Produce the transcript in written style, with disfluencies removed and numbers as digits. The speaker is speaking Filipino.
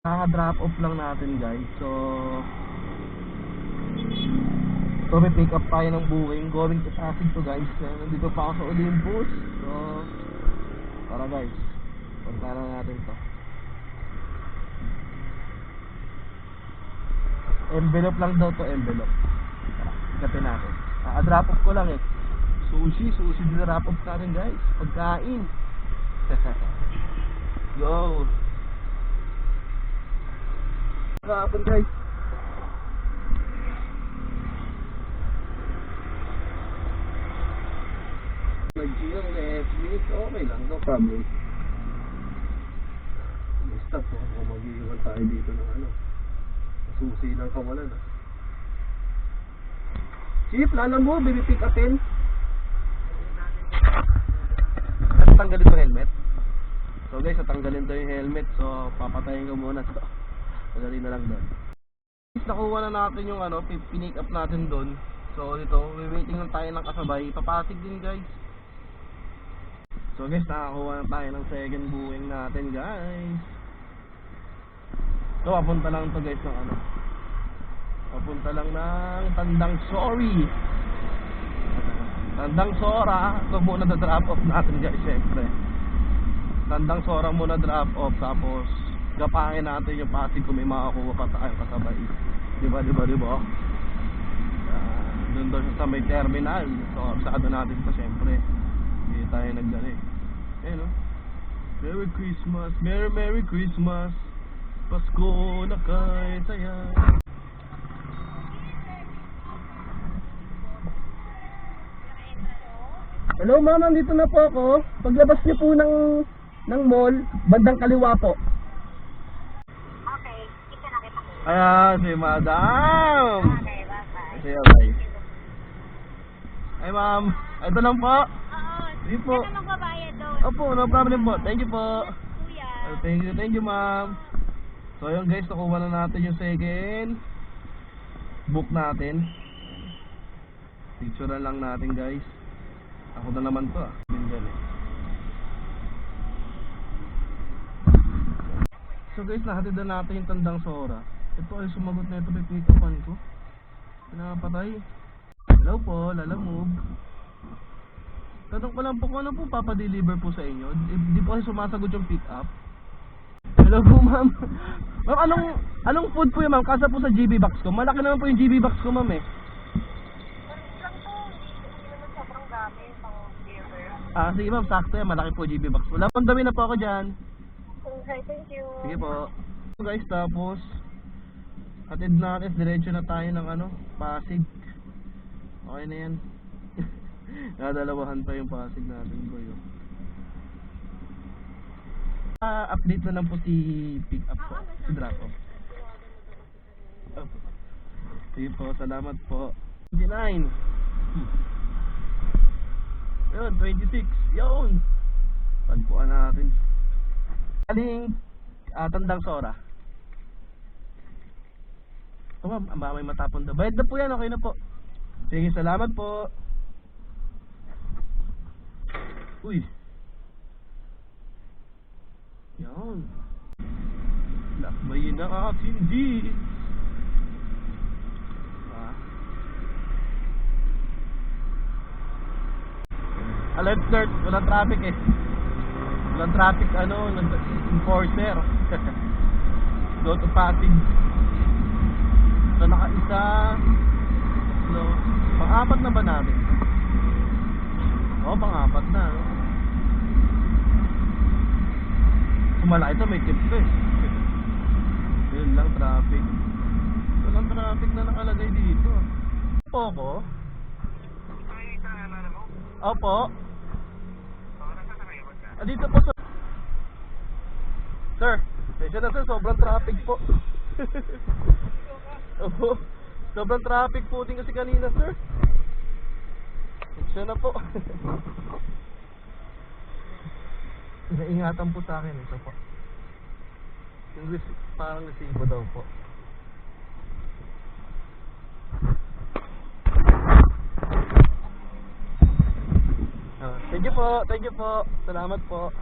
Kaka-drop off lang natin guys. So may pick up tayo ng buwing going to Pasig to guys. Nandito pa ako sa Olympus. So tara guys, punta na natin to. Envelope lang daw to, envelope. Tara, kapin natin. Kaka-drop off ko lang eh. Sushi din drop off natin guys. Pagkain. Go. Kapon guys. Nag-gym Netflix, okay lang, no problem. Basta po, kung mag-iwan tayo dito ng ano, susi ng kawalan ah. Chief, lala mo, baby pick upin. Tanggalin ko helmet. So guys, tatanggalin to yung helmet. So papatayin ko muna to. Madali na lang doon. Nakuha na natin yung ano, pinick up natin doon. So dito, waiting lang tayo ng kasabay. Papasig din guys. So guys, nakakuha na tayo ng second buwing natin guys. So papunta lang to guys ng ano, papunta lang ng Tandang Sorry, Tandang Sora. Ito muna na drop off natin guys, syempre. Tandang Sora muna drop off, tapos gapahin natin yung Pasig kung may makakuha pa tayo kasabay. Diba? Doon sa may terminal. So absado natin pa syempre. Hindi tayo nagdali. Ayun o. Merry Christmas, Merry Christmas, Pasko na kay saya. Hello ma'am, nandito na po ako. Paglabas niyo po ng mall, bandang kaliwa po. Okay, kita na kita. Ayan, si madam. Okay, bye-bye. Sige, bye. Ay ma'am, ito lang po. Oo, Sige po. ito magbabayad doon. Opo, no problem po. Thank you po. Kuya. Thank you ma'am. So yun guys, nakuha na natin yung second book natin. Picture lang natin guys. Ako na naman to ah. Dyan eh. So guys, nahatid na natin yung Tandang Sora. Ito ay sumagot na ito, pick upan ko. Pinapatay. Hello po, lalamove. Tanong ko lang po kung ano po papadeliver po sa inyo. Di po ay sumasagot yung pick up. Hello po ma'am. Ma'am, anong food po yun ma'am? Kasa po sa GB box ko. Malaki naman po yung GB box ko ma'am eh. Sige ma'am, sakto yan. Malaki po GB box. Wala pang dami na po ako dyan. Okay, thank you. Sige po. So guys, tapos hatid natin, diretso na tayo ng ano, Pasig. Okay na yan. Nadalawahan pa yung Pasig natin boy. Update na lang po si pick up po, si drop off. Sige po, salamat po. 29. Yun, 26. Yun. Pagpuan natin. Aling Tandang Sora. O ma'am, may matapon daw. Bayad na po yan, okay na po. Sige, salamat po. Uy. Yan. Lakbayin ang aking jeep. Alert alert, walang traffic eh. Walang traffic enforcer. Go to Pasig. So naka-isa. No, pang-apat na ba natin? Oo, pang-apat na no? Malaki ito, may tips eh. Yun lang, traffic. Walang traffic na nakalagay dito. Opo. Opo. Dito po sir. Sir, medyo na sir, sobrang traffic po. Opo. Sobrang traffic po din kasi kanina sir. Medyo na po. Naingatan po sa akin ito po. Yung parang resibo daw po. Thank you po. Salamat po.